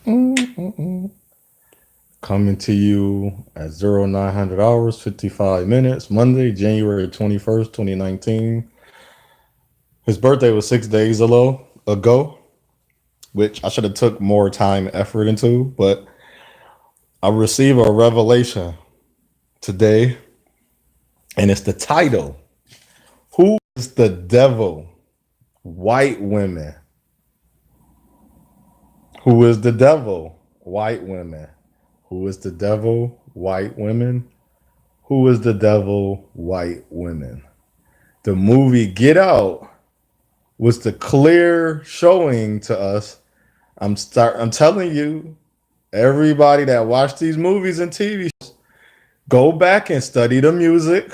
Mm-mm-mm. Coming to you at 0900 hours, 55 minutes, Monday, January 21st, 2019. His birthday was 6 days ago, which I should have took more time and effort into, but I received a revelation today, and it's the title. Who is the devil? White women. Who is the devil? White women. Who is the devil? White women. Who is the devil? White women. The movie Get Out was the clear showing to us. I'm telling you, everybody that watched these movies and TV shows, go back and study the music.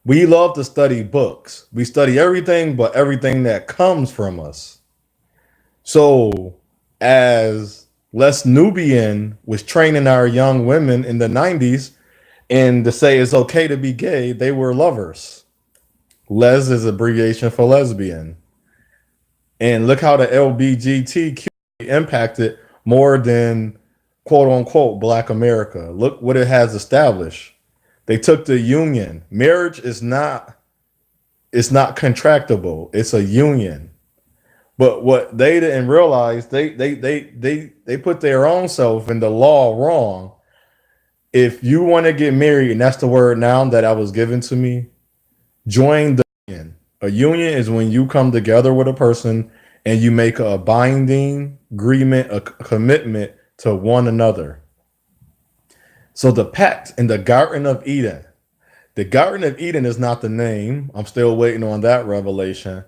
We love to study books. We study everything but everything that comes from us. So, as Les Nubian was training our young women in the 90s and to say it's okay to be gay, they were lovers. Les is abbreviation for lesbian. And look how the LBGTQ impacted more than quote unquote Black America. Look what it has established. They took the union. Marriage is not it's not contractable. It's a union. But what they didn't realize, they put their own self in the law wrong. If you want to get married, and that's the word now that I was given to me, join the union. A union is when you come together with a person and you make a binding agreement, a commitment to one another. So the pact in the Garden of Eden. The Garden of Eden is not the name. I'm still waiting on that revelation.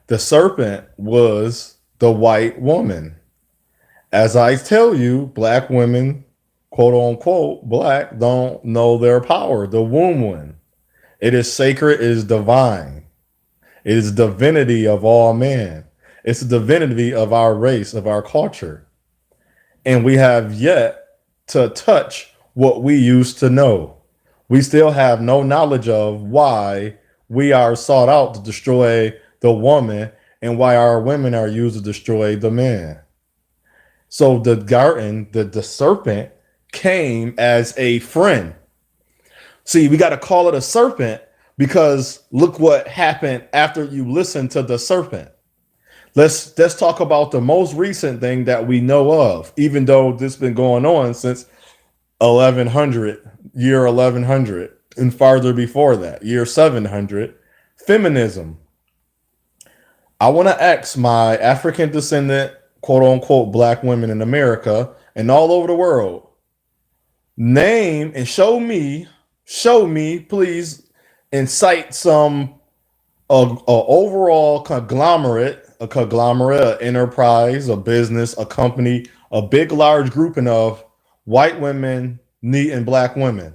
The serpent was the white woman. As I tell you, black women, quote unquote, black, don't know their power. The womb one. It is sacred, it is divine. It is divinity of all men. It's the divinity of our race, of our culture. And we have yet to touch what we used to know. We still have no knowledge of why we are sought out to destroy the woman and why our women are used to destroy the man. So the garden, the serpent came as a friend. See, we got to call it a serpent because look what happened after you listen to the serpent. Let's talk about the most recent thing that we know of, even though this has been going on since 1100, year 1100, and farther before that, year 700, feminism. I want to ask my African descendant, quote unquote, black women in America and all over the world, name and show me, please, and cite some overall conglomerate, a enterprise, a business, a company, a big, large grouping of white women needing black women.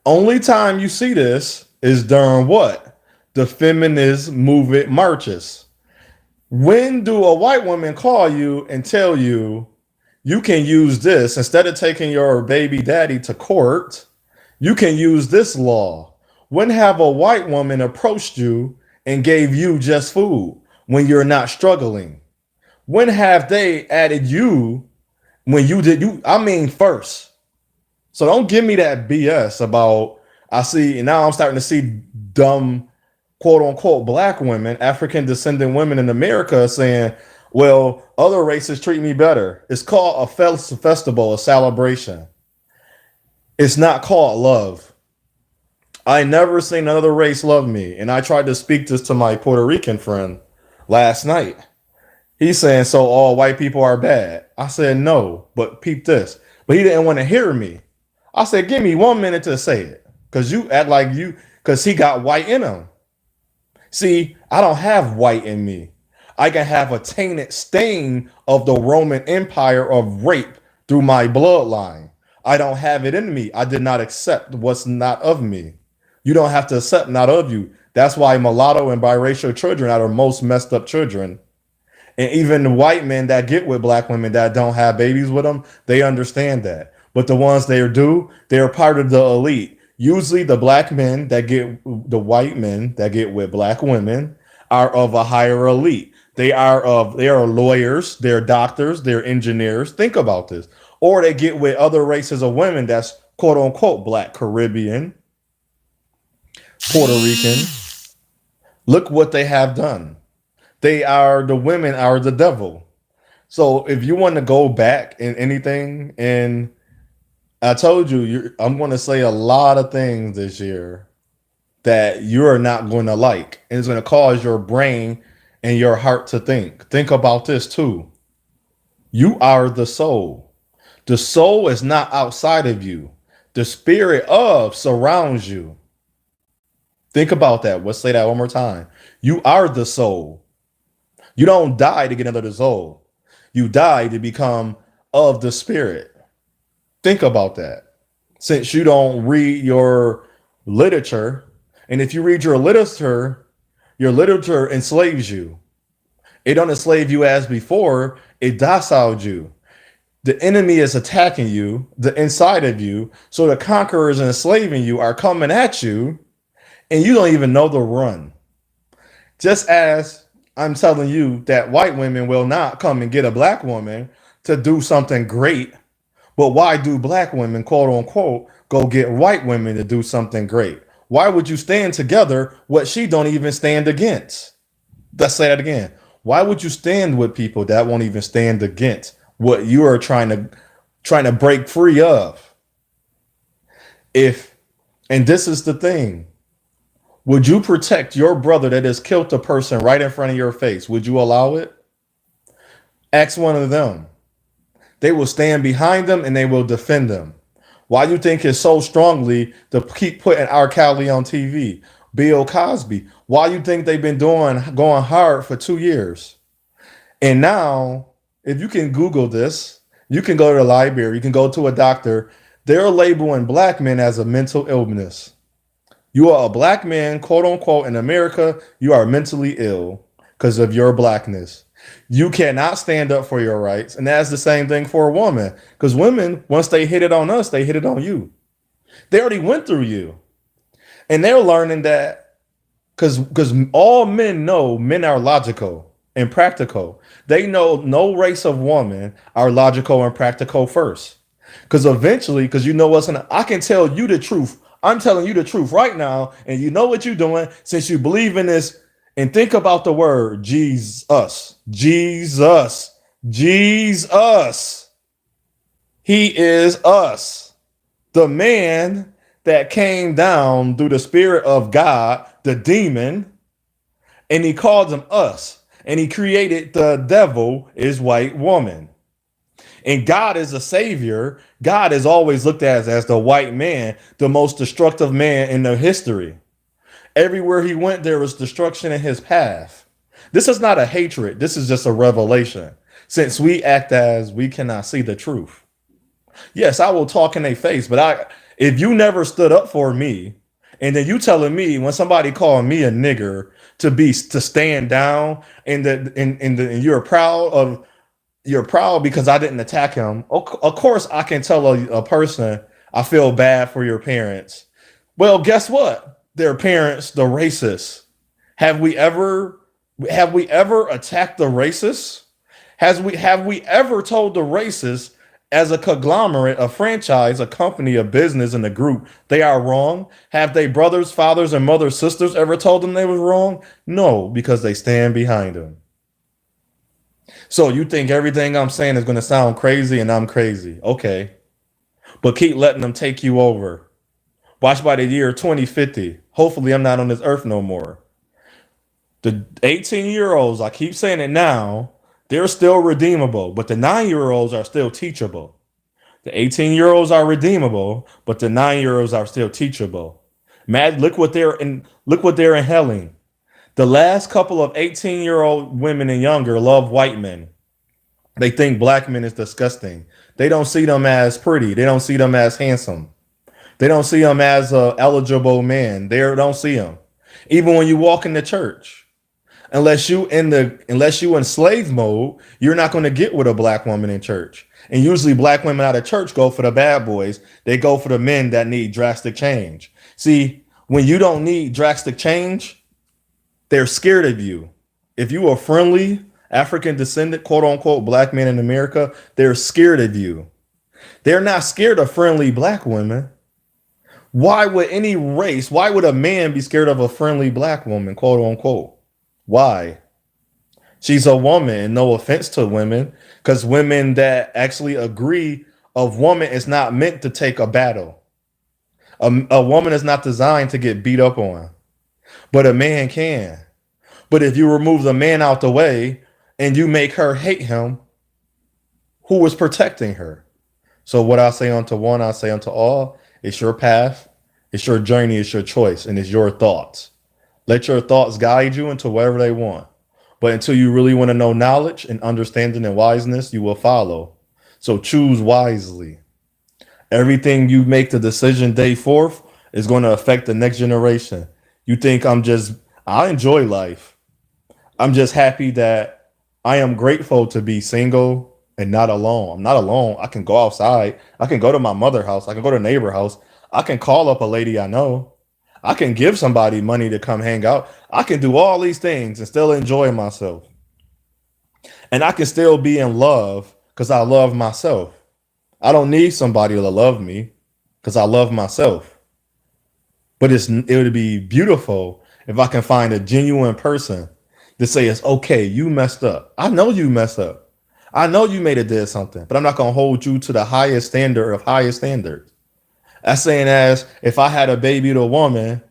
Only time you see this is during what? The feminist movement marches. When do a white woman call you and tell you you can use this instead of taking your baby daddy to court? You can use this law. When have a white woman approached you and gave you just food when you're not struggling? When have they added you when you did you? I mean, first. So don't give me that BS about I see and now I'm starting to see dumb quote unquote black women, African descendant women in America saying, well, other races treat me better. It's called a festival, a celebration. It's not called love. I never seen another race love me. And I tried to speak this to my Puerto Rican friend last night. He's saying, so all white people are bad. I said, no, but peep this. But he didn't want to hear me. I said, give me 1 minute to say it. Because you act like because he got white in him. See, I don't have white in me. I can have a tainted stain of the Roman Empire of rape through my bloodline. I don't have it in me. I did not accept what's not of me. You don't have to accept not of you. That's why mulatto and biracial children are the most messed up children. And even the white men that get with black women that don't have babies with them, they understand that. But the ones they do, they're part of the elite. Usually the black men that get the white men that get with black women are of a higher elite. They are lawyers, they're doctors, they're engineers. Think about this. Or they get with other races of women that's quote unquote black, Caribbean, Puerto Rican. Look what they have done. The women are the devil. So if you want to go back in anything, and I told you, I'm going to say a lot of things this year that you're not going to like, and it's going to cause your brain and your heart to think. Think about this too. You are the soul. The soul is not outside of you. The spirit of surrounds you. Think about that. Let's say that one more time. You are the soul. You don't die to get another soul. You die to become of the spirit. Think about that. Since you don't read your literature, and if you read your literature enslaves you. It don't enslave you as before, it dociled you. The enemy is attacking you, the inside of you. So the conquerors and enslaving you are coming at you, and you don't even know the run. Just as I'm telling you that white women will not come and get a black woman to do something great. But why do black women, quote unquote, go get white women to do something great? Why would you stand together what she don't even stand against? Let's say that again. Why would you stand with people that won't even stand against what you are trying to break free of? If and this is the thing, would you protect your brother that has killed a person right in front of your face? Would you allow it? Ask one of them. They will stand behind them and they will defend them. Why do you think it's so strongly to keep putting R. Kelly on TV? Bill Cosby. Why do you think they've been going hard for 2 years? And now, if you can Google this, you can go to the library, you can go to a doctor. They're labeling black men as a mental illness. You are a black man, quote unquote, in America, you are mentally ill because of your blackness. You cannot stand up for your rights. And that's the same thing for a woman. Because women, once they hit it on us, they hit it on you. They already went through you. And they're learning that because all men know men are logical and practical. They know no race of woman are logical and practical first. Because eventually, because you know what's gonna, I can tell you the truth. I'm telling you the truth right now, and you know what you're doing since you believe in this. And think about the word Jesus. Jesus. Jesus. He is us. The man that came down through the spirit of God, the demon, and he called him us. And he created the devil is white woman. And God is a savior. God is always looked at as the white man, the most destructive man in the history. Everywhere he went, there was destruction in his path. This is not a hatred. This is just a revelation. Since we act as we cannot see the truth. Yes, I will talk in their face, but if you never stood up for me, and then you telling me when somebody called me a nigger to stand down, and you're proud because I didn't attack him. Of course, I can tell a person I feel bad for your parents. Well, guess what? Their parents, the racists. Have we ever attacked the racists? Have we ever told the racists as a conglomerate, a franchise, a company, a business, and a group they are wrong? Have they brothers, fathers, and mothers, sisters ever told them they was wrong? No, because they stand behind them. So you think everything I'm saying is going to sound crazy and I'm crazy. Okay. But keep letting them take you over. Watch by the year 2050. Hopefully I'm not on this earth no more. The 18-year-olds, I keep saying it now, they're still redeemable, but the 9-year-olds are still teachable. The 18-year-olds are redeemable, but the 9-year-olds are still teachable. Mad, look what they're inhaling. The last couple of 18-year-old women and younger love white men. They think black men is disgusting. They don't see them as pretty. They don't see them as handsome. They don't see them as a eligible man. They don't see them. Even when you walk in the church, unless you in slave mode, you're not going to get with a black woman in church. And usually black women out of church go for the bad boys. They go for the men that need drastic change. See, when you don't need drastic change, they're scared of you. If you a friendly African descendant, quote unquote, black man in America, they're scared of you. They're not scared of friendly black women. Why would any race, why would a man be scared of a friendly black woman, quote unquote? Why? She's a woman, and no offense to women, because women that actually agree of woman is not meant to take a battle. A woman is not designed to get beat up on, but a man can. But if you remove the man out the way and you make her hate him, who is protecting her? So what I say unto one, I say unto all. It's your path, it's your journey, it's your choice, and it's your thoughts. Let your thoughts guide you into wherever they want. But until you really want to know knowledge and understanding and wiseness, you will follow. So choose wisely. Everything you make the decision day forth is going to affect the next generation. You think I enjoy life. I'm just happy that I am grateful to be single and not alone. I'm not alone. I can go outside. I can go to my mother house. I can go to a neighbor house. I can call up a lady I know. I can give somebody money to come hang out. I can do all these things and still enjoy myself. And I can still be in love because I love myself. I don't need somebody to love me because I love myself. But it would be beautiful if I can find a genuine person to say it's okay, you messed up. I know you messed up. I know you made it did something, but I'm not gonna hold you to the highest standard of highest standards. That's saying as if I had a baby to a woman,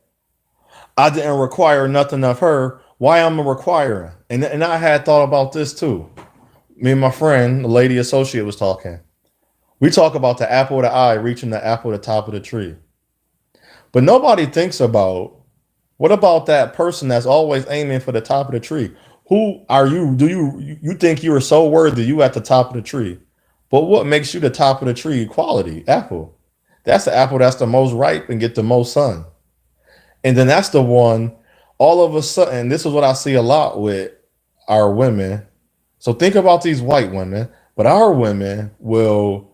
I didn't require nothing of her. Why am I requiring? And I had thought about this too. Me and my friend, the lady associate, was talking. We talk about the apple of the eye reaching the apple at the top of the tree. But nobody thinks about what about that person that's always aiming for the top of the tree? Who are you? Do you think you are so worthy you at the top of the tree? But what makes you the top of the tree? Quality, apple. That's the apple that's the most ripe and get the most sun. And then that's the one all of a sudden, this is what I see a lot with our women. So think about these white women, but our women will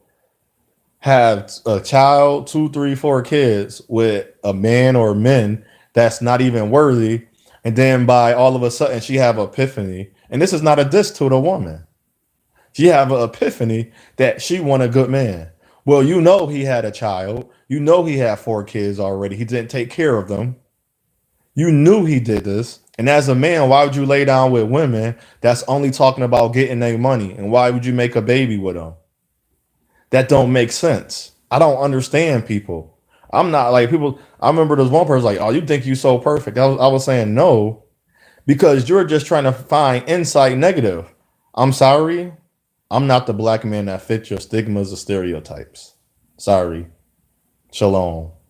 have a child, two, three, four kids with a man or men that's not even worthy. And then by all of a sudden she have an epiphany. And this is not a diss to the woman. She have an epiphany that she want a good man. Well, you know he had a child. You know he had four kids already. He didn't take care of them. You knew he did this. And as a man, why would you lay down with women that's only talking about getting their money? And why would you make a baby with them? That don't make sense. I don't understand people. I'm not like people. I remember there's one person like, oh, you think you so perfect. I was saying no, because you're just trying to find insight negative. I'm sorry. I'm not the black man that fits your stigmas or stereotypes. Sorry. Shalom.